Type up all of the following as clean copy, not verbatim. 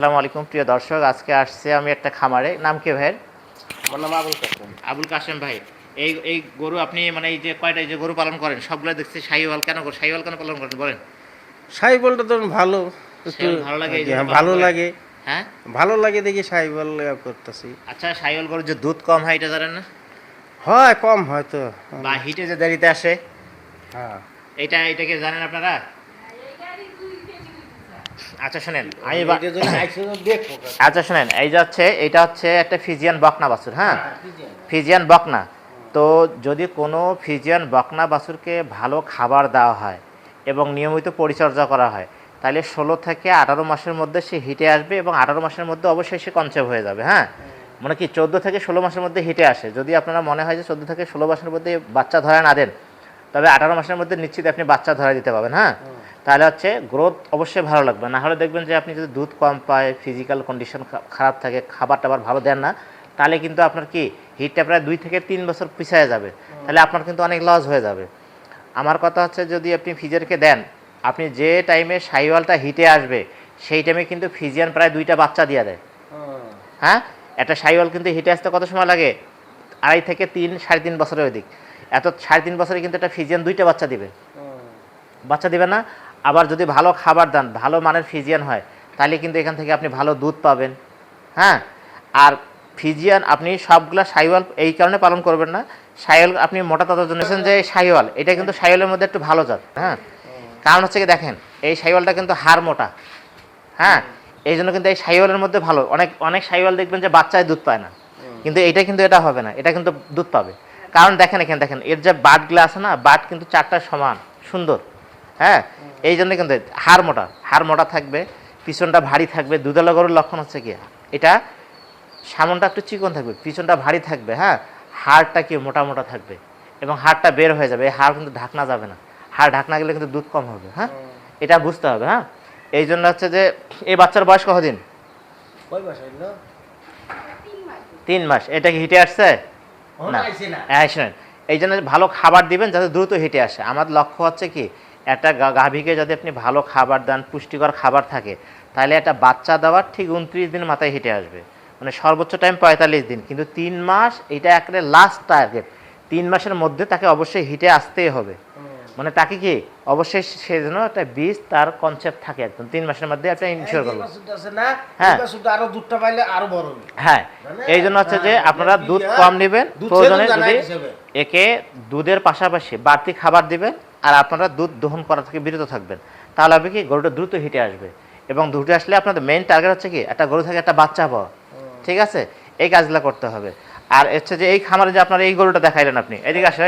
আসসালামু আলাইকুম প্রিয় দর্শক, আজকে আসছে আমি একটা খামারে। নাম কি ভাইয়ের? আমার নাম আবুল কাসেম। আবুল কাশেম ভাই, এই গরু আপনি মানে এই যে কয়টা এই যে গরু পালন করেন সবগুলো দেখছি শাহিওয়াল। শাহিওয়াল কেন পালন করেন বলেন? সাহিওয়ালটা তো ভালো, একটু শাহিওয়াল ভালো লাগে এই জন্য পালন ভালো করেন? লাগে। হ্যাঁ, ভালো লাগে দেখি সাহিওয়াল করতেছি। আচ্ছা, শাহিওয়াল গরুর যে দুধ কম হয় এটা জানেন না? হয় কম হয়তো। বা হিটে যে দেরিতে আসে, হ্যাঁ, এটাকে জানেন আপনারা? আচ্ছা শুনেন, আচ্ছা শুনেন, এই যে হচ্ছে এটা হচ্ছে একটা ফিজিয়ান বকনা বাছুর। হ্যাঁ, ফিজিয়ান বকনা। তো যদি কোনো ফিজিয়ান বকনা বাছুরকে ভালো খাবার দেওয়া হয় এবং নিয়মিত পরিচর্যা করা হয়, তাহলে 16 থেকে 18 মাসের মধ্যে সে হিটে আসবে এবং 18 মাসের মধ্যে অবশ্যই সে কনসেপ্ট হয়ে যাবে। হ্যাঁ, মানে কি 14 থেকে 16 মাসের মধ্যে হিটে আসে। যদি আপনারা মনে হয় যে 14 থেকে 16 মাসের মধ্যে বাচ্চা ধরা না দেন, তবে 18 মাসের মধ্যে নিশ্চিত আপনি বাচ্চা ধরা দিতে পারবেন। হ্যাঁ, তাহলে হচ্ছে গ্রোথ অবশ্যই ভালো লাগবে। না হলে দেখবেন যে আপনি যদি দুধ কম পায়, ফিজিক্যাল কন্ডিশন খারাপ থাকে, খাবার টাবার ভালো দেন না, তাহলে কিন্তু আপনার কি হিটটা প্রায় 2 থেকে 3 বছর পিছিয়ে যাবে। তাহলে আপনার কিন্তু অনেক লস হয়ে যাবে। আমার কথা হচ্ছে, যদি আপনি ফিজিয়ানকে দেন, আপনি যে টাইমে শাহিওয়ালটা হিটে আসবে সেই টাইমে কিন্তু ফিজিয়ান প্রায় 2টা বাচ্চা দিয়ে দেয়। হ্যাঁ, একটা শাহিওয়াল কিন্তু হিটে আসতে কত সময় লাগে? 2.5 থেকে 3, 3.5 বছরের অধিক। এত 3.5 বছরে কিন্তু একটা ফিজিয়ান 2টা বাচ্চা দিবে না। আবার যদি ভালো খাবার দেন, ভালো মানের ফিজিয়ান হয়, তাহলে কিন্তু এখান থেকে আপনি ভালো দুধ পাবেন। হ্যাঁ, আর ফিজিয়ান আপনি সবগুলা শাহিওয়াল এই কারণে পালন করবেন না। শাহিওয়াল আপনি মোটা তাজার জন্য যে শাহিওয়াল, এটা কিন্তু শাহিওয়ালের মধ্যে একটু ভালো জাত। হ্যাঁ, কারণ হচ্ছে কি দেখেন, এই শাহিওয়ালটা কিন্তু হাড় মোটা। হ্যাঁ, এই জন্য কিন্তু এই শাহিওয়ালের মধ্যে ভালো। অনেক অনেক শাহিওয়াল দেখবেন যে বাচ্চায় দুধ পায় না, কিন্তু এটা হবে না, এটা কিন্তু দুধ পাবে। কারণ দেখেন, এখানে দেখেন এর যে বাটগুলো আছে না, বাট কিন্তু 4টা সমান সুন্দর। হ্যাঁ, এই জন্য কিন্তু হাড় মোটা থাকবে, পিছনটা ভারী থাকবে। দুধালা গরুর লক্ষণ হচ্ছে কি, এটা সামনটা একটু চিকন থাকবে, পিছনটা ভারী থাকবে। হ্যাঁ, হাড়টা কি মোটা মোটা থাকবে এবং হাড়টা বের হয়ে যাবে। এই হাড় কিন্তু ঢাকনা যাবে না, হাড় ঢাকনা গেলে কিন্তু দুধ কম হবে। হ্যাঁ, এটা বুঝতে হবে। হ্যাঁ, এই জন্য হচ্ছে যে এই বাচ্চার বয়স কতদিন? 3 মাস। এটা কি হিটে আসছে? না। হ্যাঁ শুনেন, এই জন্য ভালো খাবার দিবেন যাতে দ্রুত হিটে আসে। আমার লক্ষ্য হচ্ছে কি, একটা গাভীকে যদি আপনি ভালো খাবার দেন, পুষ্টিকর খাবার থাকে, তাহলে একটা বাচ্চা দেওয়ার ঠিক 29 দিন মাথায় হিটে আসবে। মানে সর্বোচ্চ টাইম 45 দিন, কিন্তু 3 মাস এটা একেবারে লাস্ট টার্গেট। 3 মাসের মধ্যে তাকে অবশ্যই হিটে আসতেই হবে। মানে তাকে কি অবশ্যই সেই জন্য একটা বীজ তার কনসেপ্ট থাকে একদম 3 মাসের মধ্যে একটা ইনশিওর করবো। হ্যাঁ, আরো দুধটা পাইলে আরো বড় হবে। হ্যাঁ, এই জন্য হচ্ছে যে আপনারা দুধ কম নেবেন, প্রয়োজনে যদি একে দুধের পাশাপাশি বাড়তি খাবার দিবেন আর আপনারা দুধ দহন করা থেকে বিরত থাকবেন, তাহলে হবে কি গরুটা দ্রুত হিটে আসবে। এবং দ্রুত আসলে আপনাদের মেইন টার্গেট হচ্ছে কি একটা গরু থেকে একটা বাচ্চা পাওয়া। ঠিক আছে, এই কাজগুলো করতে হবে। আর হচ্ছে যে এই খামারে যে আপনারা এই গরুটা দেখাইলেন, আপনি এদিকে আসে,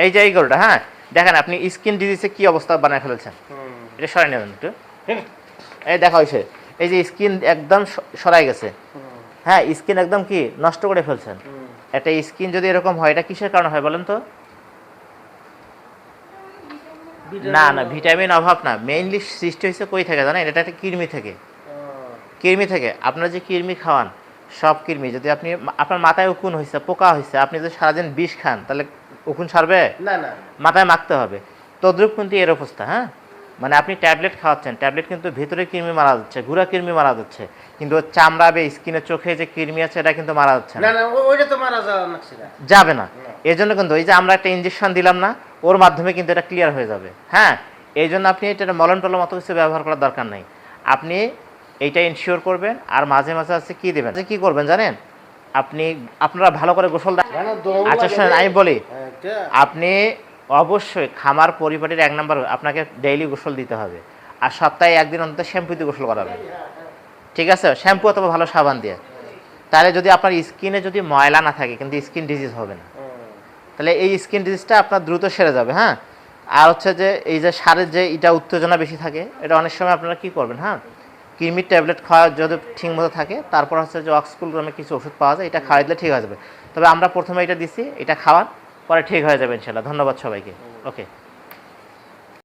এই যে এই গরুটা, হ্যাঁ দেখেন আপনি স্কিন ডিজিজে কি অবস্থা বানায় ফেলেছেন। এটা সরাই নেবেন একটু, এই দেখা হয়েছে, এই যে স্কিন একদম সরাই গেছে। হ্যাঁ, স্কিন একদম কি নষ্ট করে ফেলছেন। একটা স্কিন যদি এরকম হয়, এটা কিসের কারণে হয় বলেন তো? না না, ভিটামিন অভাব না, মেইনলি সৃষ্টি হয়েছে কই থেকে জানেন? এটা একটা কৃমি থেকে। কৃমি থেকে আপনারা যে কৃমি খাওয়ান, সব কৃমি যদি আপনি, আপনার মাথায় উকুন হয়েছে, পোকা হয়েছে, আপনি যদি সারাদিন বিষ খান, তাহলে উকুন সারবে না? না, মাথায় মাখতে হবে। তদ্রুপ কিন্তু এর অবস্থা। হ্যাঁ, মানে আপনি ট্যাবলেট খাওয়াচ্ছেন, ট্যাবলেট কিন্তু ভিতরে কৃমি মারা যাচ্ছে, গুঁড়া কৃমি মারা যাচ্ছে, কিন্তু চামড়া বে স্কিনের চোখে যে কৃমি আছে এটা কিন্তু মারা যাচ্ছে না, ওইটা তো মারা যাবে না। এর জন্য কিন্তু এই যে আমরা একটা ইঞ্জেকশন দিলাম না, ওর মাধ্যমে কিন্তু এটা ক্লিয়ার হয়ে যাবে। হ্যাঁ, এই জন্য আপনি এটা মলম টলম অত কিছু ব্যবহার করার দরকার নেই। আপনি এইটা ইনশিওর করবেন। আর মাঝে মাঝে আছে কি দেবেন, কি করবেন জানেন? আপনারা ভালো করে গোসল দেন। আচ্ছা শোনেন, আমি বলি, আপনি অবশ্যই খামার পরিপাটির 1 নম্বর, আপনাকে ডেইলি গোসল দিতে হবে। আর সপ্তাহে 1 দিন অন্তত শ্যাম্পু দিয়ে গোসল করাবেন। ঠিক আছে, শ্যাম্পু অথবা ভালো সাবান দিয়ে। তাহলে যদি আপনার স্কিনে যদি ময়লা না থাকে, কিন্তু স্কিন ডিজিজ হবে না, তাহলে এই স্কিন ডিজিজটা আপনার দ্রুত সেরে যাবে। হ্যাঁ, আর হচ্ছে যে এই যে সারের যে এটা উত্তেজনা বেশি থাকে, এটা অনেক সময় আপনারা কি করবেন, হ্যাঁ কৃমির ট্যাবলেট খাওয়া যদি ঠিক মতো থাকে, তারপর হচ্ছে যে অক্সকুল নামে কিছু ওষুধ পাওয়া যায়, এটা খাওয়াই দিলে ঠিক হয়ে যাবে। তবে আমরা প্রথমে এটা দিছি, এটা খাওয়ার পরে ঠিক হয়ে যাবে ইনশাল্লাহ। ধন্যবাদ সবাইকে। ওকে।